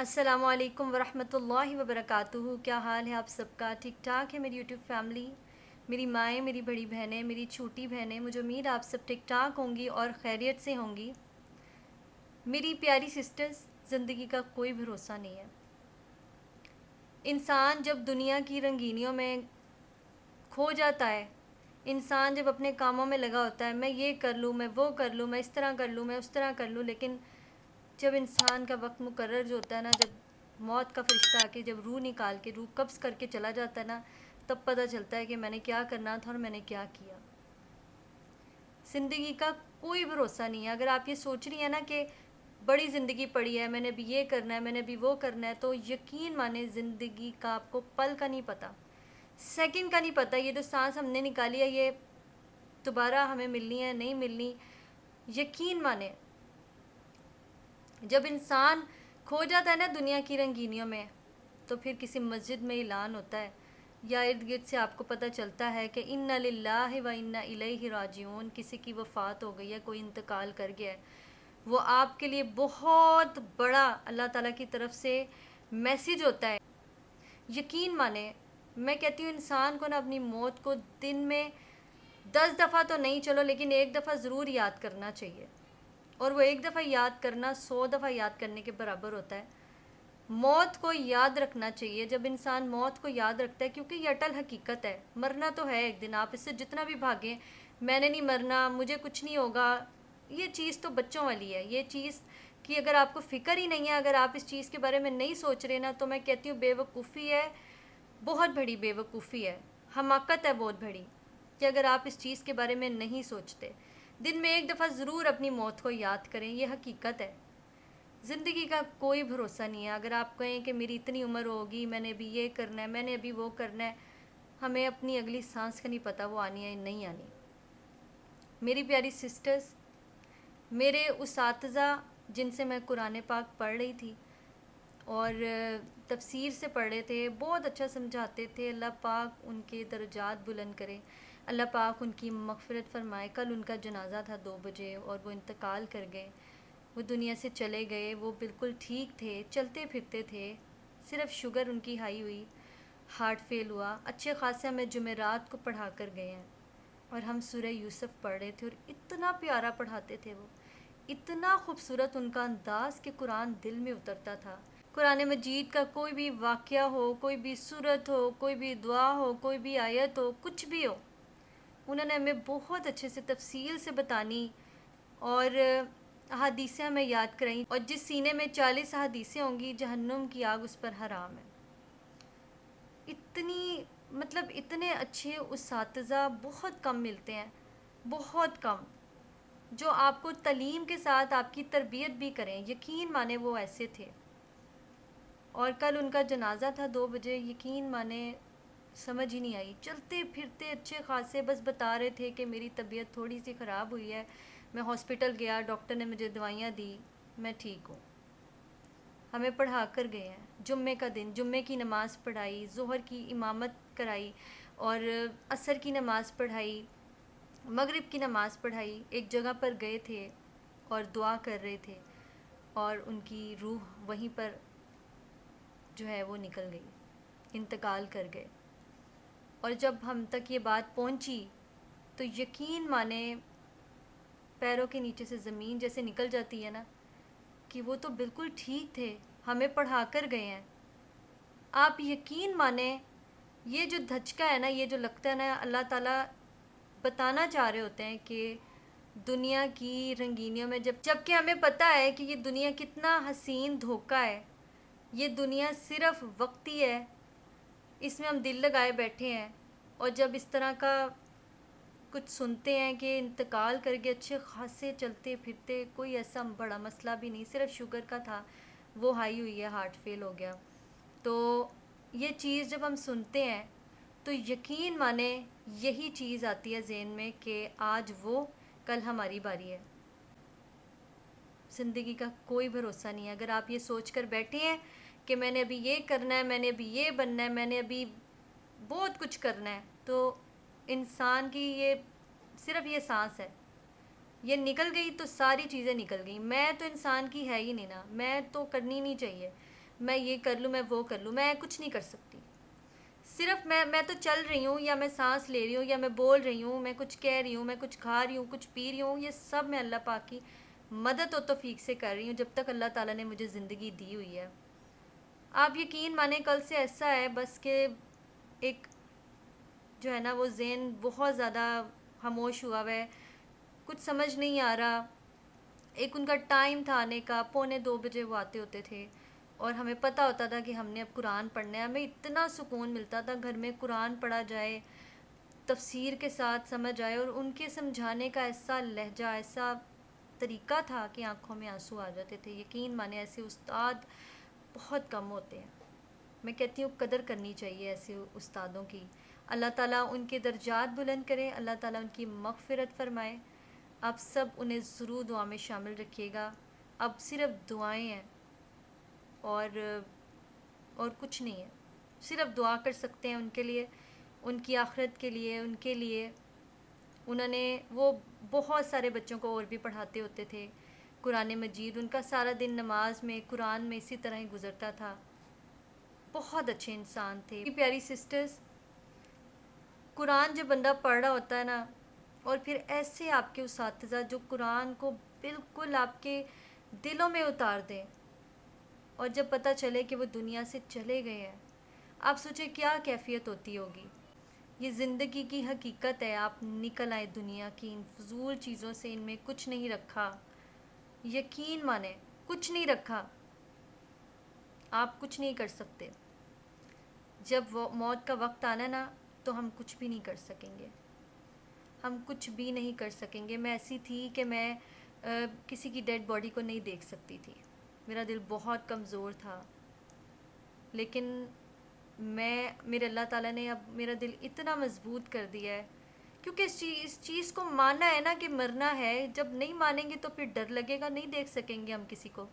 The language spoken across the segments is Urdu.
السلام علیکم ورحمۃ اللہ وبرکاتہ۔ کیا حال ہے آپ سب کا؟ ٹھیک ٹھاک ہے میری یوٹیوب فیملی، میری مائیں، میری بڑی بہنیں، میری چھوٹی بہنیں، مجھے امید آپ سب ٹھیک ٹھاک ہوں گی اور خیریت سے ہوں گی۔ میری پیاری سسٹرز، زندگی کا کوئی بھروسہ نہیں ہے۔ انسان جب دنیا کی رنگینیوں میں کھو جاتا ہے، انسان جب اپنے کاموں میں لگا ہوتا ہے، میں یہ کر لوں، میں وہ کر لوں، میں اس طرح کر لوں، میں اس طرح کر لوں، لیکن جب انسان کا وقت مقرر جو ہوتا ہے نا، جب موت کا فرشتہ آ کے جب روح نکال کے روح قبض کر کے چلا جاتا ہے نا، تب پتہ چلتا ہے کہ میں نے کیا کرنا تھا اور میں نے کیا کیا۔ زندگی کا کوئی بھروسہ نہیں ہے۔ اگر آپ یہ سوچ رہی ہیں نا کہ بڑی زندگی پڑی ہے، میں نے بھی یہ کرنا ہے، میں نے بھی وہ کرنا ہے، تو یقین مانیں زندگی کا آپ کو پل کا نہیں پتہ، سیکنڈ کا نہیں پتہ۔ یہ جو سانس ہم نے نکالی ہے، یہ دوبارہ ہمیں ملنی ہے نہیں ملنی۔ یقین مانیں جب انسان کھو جاتا ہے نا دنیا کی رنگینیوں میں، تو پھر کسی مسجد میں اعلان ہوتا ہے یا ارد گرد سے آپ کو پتہ چلتا ہے کہ انا للہ و انا الیہ راجعون، کسی کی وفات ہو گئی ہے، کوئی انتقال کر گیا ہے۔ وہ آپ کے لیے بہت بڑا اللہ تعالیٰ کی طرف سے میسیج ہوتا ہے۔ یقین مانیں، میں کہتی ہوں انسان کو نا اپنی موت کو دن میں 10 دفعہ تو نہیں، چلو لیکن ایک دفعہ ضرور یاد کرنا چاہیے، اور وہ ایک دفعہ یاد کرنا 100 دفعہ یاد کرنے کے برابر ہوتا ہے۔ موت کو یاد رکھنا چاہیے۔ جب انسان موت کو یاد رکھتا ہے، کیونکہ یہ اٹل حقیقت ہے، مرنا تو ہے ایک دن، آپ اس سے جتنا بھی بھاگیں میں نے نہیں مرنا، مجھے کچھ نہیں ہوگا، یہ چیز تو بچوں والی ہے۔ یہ چیز کی اگر آپ کو فکر ہی نہیں ہے، اگر آپ اس چیز کے بارے میں نہیں سوچ رہے نا، تو میں کہتی ہوں بے وقوفی ہے، بہت بڑی بے وقوفی ہے، حماقت ہے بہت بڑی، کہ اگر آپ اس چیز کے بارے میں نہیں سوچتے۔ دن میں ایک دفعہ ضرور اپنی موت کو یاد کریں، یہ حقیقت ہے۔ زندگی کا کوئی بھروسہ نہیں ہے۔ اگر آپ کہیں کہ میری اتنی عمر ہوگی، میں نے ابھی یہ کرنا ہے، میں نے ابھی وہ کرنا ہے، ہمیں اپنی اگلی سانس کا نہیں پتہ وہ آنی ہے نہیں آنی۔ میری پیاری سسٹرز، میرے اساتذہ جن سے میں قرآن پاک پڑھ رہی تھی اور تفسیر سے پڑھ رہے تھے، بہت اچھا سمجھاتے تھے۔ اللہ پاک ان کے درجات بلند کرے، اللہ پاک ان کی مغفرت فرمائے۔ کل ان کا جنازہ تھا 2 بجے اور وہ انتقال کر گئے، وہ دنیا سے چلے گئے۔ وہ بالکل ٹھیک تھے، چلتے پھرتے تھے، صرف شوگر ان کی ہائی ہوئی، ہارٹ فیل ہوا۔ اچھے خاصے ہمیں جمعرات کو پڑھا کر گئے ہیں، اور ہم سورہ یوسف پڑھ رہے تھے، اور اتنا پیارا پڑھاتے تھے وہ، اتنا خوبصورت ان کا انداز کہ قرآن دل میں اترتا تھا۔ قرآن مجید کا کوئی بھی واقعہ ہو، کوئی بھی صورت ہو، کوئی بھی دعا ہو، کوئی بھی آیت ہو، کچھ بھی ہو، انہوں نے ہمیں بہت اچھے سے تفصیل سے بتانی، اور احادیثیں ہمیں یاد کرائیں۔ اور جس سینے میں 40 احادیثیں ہوں گی، جہنم کی آگ اس پر حرام ہے۔ اتنے اچھے اساتذہ بہت کم ملتے ہیں، بہت کم، جو آپ کو تعلیم کے ساتھ آپ کی تربیت بھی کریں۔ یقین مانیں وہ ایسے تھے۔ اور کل ان کا جنازہ تھا 2 بجے، یقین مانیں سمجھ ہی نہیں آئی۔ چلتے پھرتے اچھے خاصے بس بتا رہے تھے کہ میری طبیعت تھوڑی سی خراب ہوئی ہے، میں ہاسپٹل گیا، ڈاکٹر نے مجھے دوائیاں دی، میں ٹھیک ہوں۔ ہمیں پڑھا کر گئے ہیں۔ جمعے کا دن، جمعے کی نماز پڑھائی، ظہر کی امامت کرائی، اور عصر کی نماز پڑھائی، مغرب کی نماز پڑھائی۔ ایک جگہ پر گئے تھے اور دعا کر رہے تھے، اور ان کی روح وہیں پر جو ہے وہ نکل گئی، انتقال کر گئے۔ اور جب ہم تک یہ بات پہنچی تو یقین مانیں پیروں کے نیچے سے زمین جیسے نکل جاتی ہے نا، کہ وہ تو بالکل ٹھیک تھے، ہمیں پڑھا کر گئے ہیں۔ آپ یقین مانیں یہ جو دھچکا ہے نا، یہ جو لگتا ہے نا، اللہ تعالیٰ بتانا چاہ رہے ہوتے ہیں کہ دنیا کی رنگینیوں میں جب کہ ہمیں پتہ ہے کہ یہ دنیا کتنا حسین دھوکہ ہے، یہ دنیا صرف وقتی ہے، اس میں ہم دل لگائے بیٹھے ہیں۔ اور جب اس طرح کا کچھ سنتے ہیں کہ انتقال کر کے اچھے خاصے چلتے پھرتے، کوئی ایسا بڑا مسئلہ بھی نہیں، صرف شوگر کا تھا، وہ ہائی ہوئی ہے، ہارٹ فیل ہو گیا، تو یہ چیز جب ہم سنتے ہیں تو یقین مانیں یہی چیز آتی ہے ذہن میں کہ آج وہ، کل ہماری باری ہے۔ زندگی کا کوئی بھروسہ نہیں ہے۔ اگر آپ یہ سوچ کر بیٹھے ہیں کہ میں نے ابھی یہ کرنا ہے، میں نے ابھی یہ بننا ہے، میں نے ابھی بہت کچھ کرنا ہے، تو انسان کی یہ صرف یہ سانس ہے، یہ نکل گئی تو ساری چیزیں نکل گئیں۔ میں تو انسان کی ہے ہی نہیں نا، میں تو کرنی نہیں چاہیے۔ میں یہ کر لوں، میں وہ کر لوں، میں کچھ نہیں کر سکتی. صرف میں تو چل رہی ہوں، یا میں سانس لے رہی ہوں، یا میں بول رہی ہوں، میں کچھ کہہ رہی ہوں، میں کچھ کھا رہی ہوں، کچھ پی رہی ہوں، یہ سب میں اللہ پاک کی مدد و توفیق سے کر رہی ہوں، جب تک اللہ تعالیٰ نے مجھے زندگی دی ہوئی ہے. آپ یقین مانیں کل سے ایسا ہے بس کہ ایک جو ہے نا وہ ذہن بہت زیادہ خاموش ہوا ہوا ہے، کچھ سمجھ نہیں آ رہا. ایک ان کا ٹائم تھا آنے کا، 1:45 وہ آتے ہوتے تھے، اور ہمیں پتہ ہوتا تھا کہ ہم نے اب قرآن پڑھنا ہے. ہمیں اتنا سکون ملتا تھا گھر میں قرآن پڑھا جائے، تفسیر کے ساتھ سمجھ آئے، اور ان کے سمجھانے کا ایسا لہجہ، ایسا طریقہ تھا کہ آنکھوں میں آنسو آ جاتے تھے. یقین مانے ایسے استاد بہت کم ہوتے ہیں. میں کہتی ہوں قدر کرنی چاہیے ایسے استادوں کی. اللہ تعالیٰ ان کے درجات بلند کرے، اللہ تعالیٰ ان کی مغفرت فرمائے. آپ سب انہیں ضرور دعا میں شامل رکھیے گا. اب صرف دعائیں ہیں اور کچھ نہیں ہے. صرف دعا کر سکتے ہیں ان کے لیے، ان کی آخرت کے لیے، ان کے لیے. انہوں نے وہ بہت سارے بچوں کو اور بھی پڑھاتے ہوتے تھے قرآن مجید. ان کا سارا دن نماز میں، قرآن میں اسی طرح ہی گزرتا تھا. بہت اچھے انسان تھے. پیاری سسٹرز، قرآن جب بندہ پڑھ رہا ہوتا ہے نا، اور پھر ایسے آپ کے اساتذہ جو قرآن کو بالکل آپ کے دلوں میں اتار دیں، اور جب پتہ چلے کہ وہ دنیا سے چلے گئے ہیں، آپ سوچیں کیا کیفیت ہوتی ہوگی. یہ زندگی کی حقیقت ہے. آپ نکل آئے دنیا کی ان فضول چیزوں سے، ان میں کچھ نہیں رکھا. یقین مانیں کچھ نہیں رکھا. آپ کچھ نہیں کر سکتے. جب وہ موت کا وقت آنا نا تو ہم کچھ بھی نہیں کر سکیں گے. ہم کچھ بھی نہیں کر سکیں گے. میں ایسی تھی کہ میں کسی کی ڈیڈ باڈی کو نہیں دیکھ سکتی تھی. میرا دل بہت کمزور تھا، لیکن میرے اللہ تعالیٰ نے اب میرا دل اتنا مضبوط کر دیا ہے، کیونکہ اس چیز کو ماننا ہے نا کہ مرنا ہے. جب نہیں مانیں گے تو پھر ڈر لگے گا، نہیں دیکھ سکیں گے ہم کسی کو.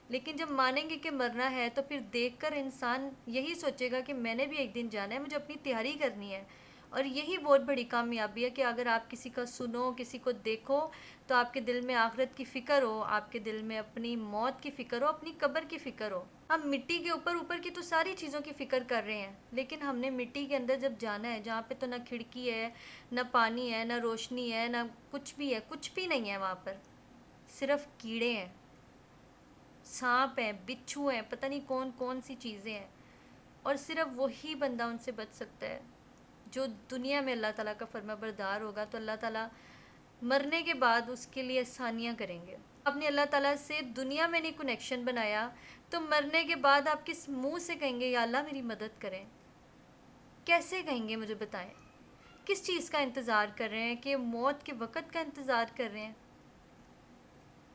لیکن جب مانیں گے کہ مرنا ہے تو پھر دیکھ کر انسان یہی سوچے گا کہ میں نے بھی ایک دن جانا ہے، مجھے اپنی تیاری کرنی ہے. اور یہی بہت بڑی کامیابی ہے کہ اگر آپ کسی کا سنو، کسی کو دیکھو، تو آپ کے دل میں آخرت کی فکر ہو، آپ کے دل میں اپنی موت کی فکر ہو، اپنی قبر کی فکر ہو. ہم مٹی کے اوپر کی تو ساری چیزوں کی فکر کر رہے ہیں، لیکن ہم نے مٹی کے اندر جب جانا ہے، جہاں پہ تو نہ کھڑکی ہے، نہ پانی ہے، نہ روشنی ہے، نہ کچھ بھی ہے، کچھ بھی نہیں ہے وہاں پر. صرف کیڑے ہیں، سانپ ہیں، بچھو ہیں، پتہ نہیں کون کون سی چیزیں ہیں. اور صرف وہی بندہ ان سے بچ سکتا ہے جو دنیا میں اللہ تعالیٰ کا فرما بردار ہوگا. تو اللہ تعالیٰ مرنے کے بعد اس کے لیے آسانیاں کریں گے. آپ نے اللہ تعالیٰ سے دنیا میں نہیں کنیکشن بنایا، تو مرنے کے بعد آپ کس منہ سے کہیں گے یا اللہ میری مدد کریں؟ کیسے کہیں گے مجھے بتائیں؟ کس چیز کا انتظار کر رہے ہیں؟ کہ موت کے وقت کا انتظار کر رہے ہیں؟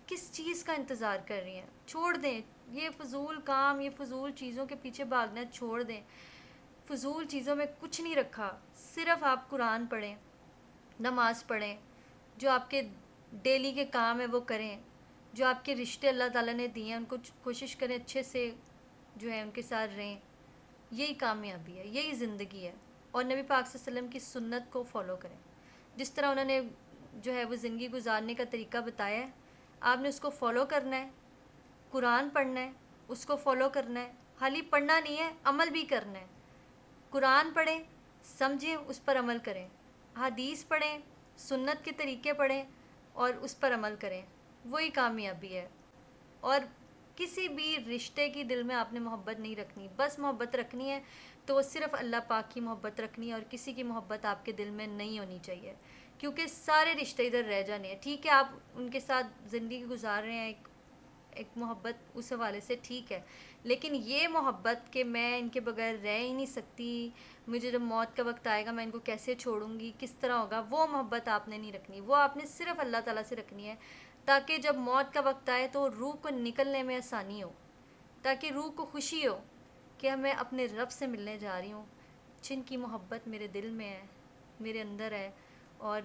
کس چیز کا انتظار کر رہی ہیں؟ چھوڑ دیں یہ فضول کام، یہ فضول چیزوں کے پیچھے بھاگنا چھوڑ دیں. فضول چیزوں میں کچھ نہیں رکھا. صرف آپ قرآن پڑھیں، نماز پڑھیں، جو آپ کے ڈیلی کے کام ہیں وہ کریں، جو آپ کے رشتے اللہ تعالیٰ نے دیے ہیں ان کو کوشش کریں اچھے سے جو ہے ان کے ساتھ رہیں. یہی کامیابی ہے، یہی زندگی ہے. اور نبی پاک صلی اللہ علیہ وسلم کی سنت کو فالو کریں. جس طرح انہوں نے جو ہے وہ زندگی گزارنے کا طریقہ بتایا ہے، آپ نے اس کو فالو کرنا ہے. قرآن پڑھنا ہے، اس کو فالو کرنا ہے. خالی پڑھنا نہیں ہے، عمل بھی کرنا ہے. قرآن پڑھیں، سمجھیں، اس پر عمل کریں. حدیث پڑھیں، سنت کے طریقے پڑھیں اور اس پر عمل کریں. وہی کامیابی ہے. اور کسی بھی رشتے کی دل میں آپ نے محبت نہیں رکھنی. بس محبت رکھنی ہے تو وہ صرف اللہ پاک کی محبت رکھنی ہے، اور کسی کی محبت آپ کے دل میں نہیں ہونی چاہیے، کیونکہ سارے رشتے ادھر رہ جانے ہیں. ٹھیک ہے آپ ان کے ساتھ زندگی گزار رہے ہیں ایک محبت اس حوالے سے، ٹھیک ہے، لیکن یہ محبت کہ میں ان کے بغیر رہ ہی نہیں سکتی، مجھے جب موت کا وقت آئے گا میں ان کو کیسے چھوڑوں گی، کس طرح ہوگا، وہ محبت آپ نے نہیں رکھنی. وہ آپ نے صرف اللہ تعالیٰ سے رکھنی ہے، تاکہ جب موت کا وقت آئے تو روح کو نکلنے میں آسانی ہو، تاکہ روح کو خوشی ہو کہ میں اپنے رب سے ملنے جا رہی ہوں، جن کی محبت میرے دل میں ہے، میرے اندر ہے. اور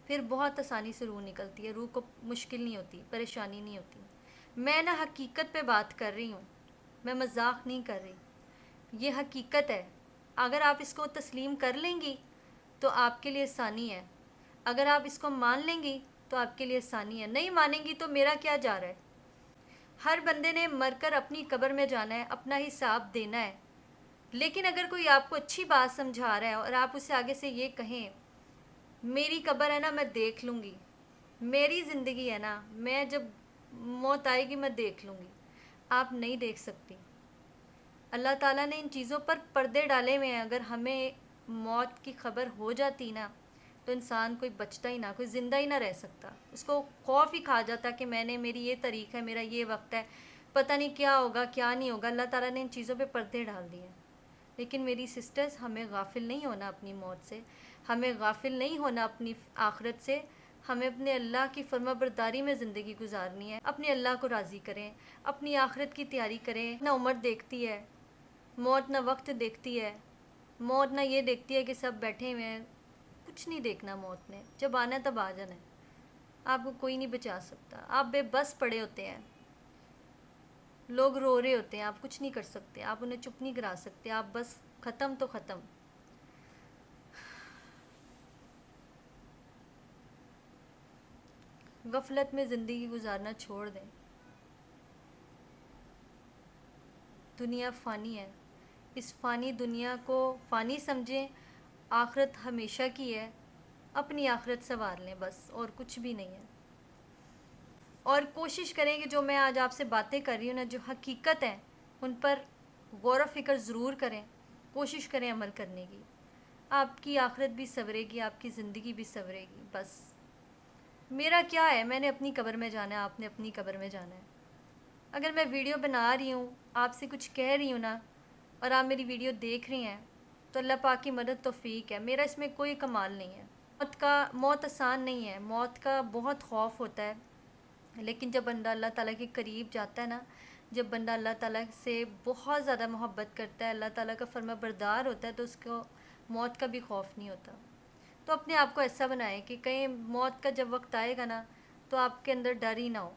پھر بہت آسانی سے روح نکلتی ہے. روح کو مشکل نہیں ہوتی، پریشانی نہیں ہوتی. میں نا حقیقت پہ بات کر رہی ہوں، میں مذاق نہیں کر رہی. یہ حقیقت ہے. اگر آپ اس کو تسلیم کر لیں گی تو آپ کے لیے آسانی ہے. اگر آپ اس کو مان لیں گی تو آپ کے لیے آسانی ہے. نہیں مانیں گی تو میرا کیا جا رہا ہے؟ ہر بندے نے مر کر اپنی قبر میں جانا ہے، اپنا حساب دینا ہے. لیکن اگر کوئی آپ کو اچھی بات سمجھا رہا ہے اور آپ اسے آگے سے یہ کہیں میری قبر ہے نا میں دیکھ لوں گی، میری زندگی ہے نا، میں جب موت آئے گی میں دیکھ لوں گی، آپ نہیں دیکھ سکتی. اللہ تعالیٰ نے ان چیزوں پر پردے ڈالے ہوئے ہیں. اگر ہمیں موت کی خبر ہو جاتی نا تو انسان کوئی بچتا ہی نہ، کوئی زندہ ہی نہ رہ سکتا. اس کو خوف ہی کھا جاتا کہ میں نے، میری یہ تاریخ ہے، میرا یہ وقت ہے، پتہ نہیں کیا ہوگا کیا نہیں ہوگا. اللہ تعالیٰ نے ان چیزوں پہ پردے ڈال دیے ہیں. لیکن میری سسٹرز، ہمیں غافل نہیں ہونا اپنی موت سے، ہمیں غافل نہیں ہونا اپنی آخرت سے. ہمیں اپنے اللہ کی فرما برداری میں زندگی گزارنی ہے. اپنے اللہ کو راضی کریں، اپنی آخرت کی تیاری کریں. نہ عمر دیکھتی ہے موت، نہ وقت دیکھتی ہے موت، نہ یہ دیکھتی ہے کہ سب بیٹھے ہوئے ہیں. کچھ نہیں دیکھنا موت نے. جب آنا ہے تب آ جانا ہے. آپ کو کوئی نہیں بچا سکتا. آپ بے بس پڑے ہوتے ہیں، لوگ رو رہے ہوتے ہیں، آپ کچھ نہیں کر سکتے، آپ انہیں چپ نہیں کرا سکتے. آپ بس ختم تو ختم. غفلت میں زندگی گزارنا چھوڑ دیں. دنیا فانی ہے. اس فانی دنیا کو فانی سمجھیں. آخرت ہمیشہ کی ہے. اپنی آخرت سنوار لیں بس، اور کچھ بھی نہیں ہے. اور کوشش کریں کہ جو میں آج آپ سے باتیں کر رہی ہوں نا، جو حقیقت ہیں ان پر غور و فکر ضرور کریں. کوشش کریں عمل کرنے کی. آپ کی آخرت بھی سنورے گی، آپ کی زندگی بھی سنورے گی. بس میرا کیا ہے، میں نے اپنی قبر میں جانا ہے، آپ نے اپنی قبر میں جانا ہے. اگر میں ویڈیو بنا رہی ہوں، آپ سے کچھ کہہ رہی ہوں نا، اور آپ میری ویڈیو دیکھ رہی ہیں، تو اللہ پاک کی مدد توفیق ہے. میرا اس میں کوئی کمال نہیں ہے. موت آسان نہیں ہے. موت کا بہت خوف ہوتا ہے. لیکن جب بندہ اللہ تعالیٰ کے قریب جاتا ہے نا، جب بندہ اللہ تعالیٰ سے بہت زیادہ محبت کرتا ہے، اللہ تعالیٰ کا فرما بردار ہوتا ہے، تو اس کو موت کا بھی خوف نہیں ہوتا. تو اپنے آپ کو ایسا بنائیں کہ کہیں موت کا جب وقت آئے گا نا تو آپ کے اندر ڈر ہی نہ ہو،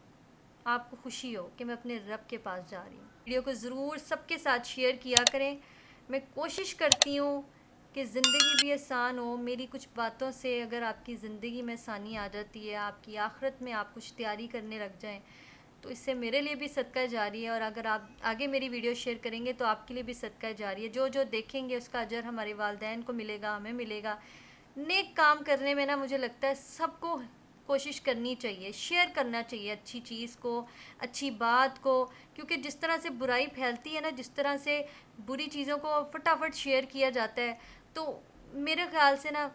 آپ کو خوشی ہو کہ میں اپنے رب کے پاس جا رہی ہوں. ویڈیو کو ضرور سب کے ساتھ شیئر کیا کریں. میں کوشش کرتی ہوں کہ زندگی بھی آسان ہو. میری کچھ باتوں سے اگر آپ کی زندگی میں آسانی آ جاتی ہے، آپ کی آخرت میں آپ کچھ تیاری کرنے لگ جائیں، تو اس سے میرے لیے بھی صدقہ جاری ہے. اور اگر آپ آگے میری ویڈیو شیئر کریں گے تو آپ کے لیے بھی صدقہ جاری ہے. جو جو دیکھیں گے اس کا اجر ہمارے والدین کو ملے گا، ہمیں ملے گا. نیک کام کرنے میں نا مجھے لگتا ہے سب کو کوشش کرنی چاہیے، شیئر کرنا چاہیے اچھی چیز کو، اچھی بات کو. کیونکہ جس طرح سے برائی پھیلتی ہے نا، جس طرح سے بری چیزوں کو فٹافٹ شیئر کیا جاتا ہے، تو میرے خیال سے نا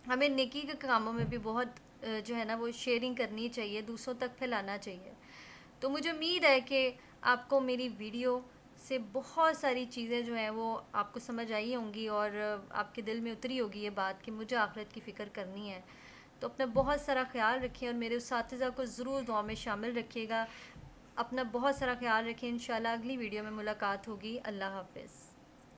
ہمیں نیکی کے کاموں میں بھی بہت جو ہے نا وہ شیئرنگ کرنی چاہیے، دوسروں تک پھیلانا چاہیے. تو مجھے امید ہے کہ آپ کو میری ویڈیو سے بہت ساری چیزیں جو ہیں وہ آپ کو سمجھ آئی ہوں گی، اور آپ کے دل میں اتری ہوگی یہ بات کہ مجھے آخرت کی فکر کرنی ہے. تو اپنا بہت سارا خیال رکھیں، اور میرے اساتذہ کو ضرور دعا میں شامل رکھیے گا. اپنا بہت سارا خیال رکھیں. انشاءاللہ اگلی ویڈیو میں ملاقات ہوگی. اللہ حافظ.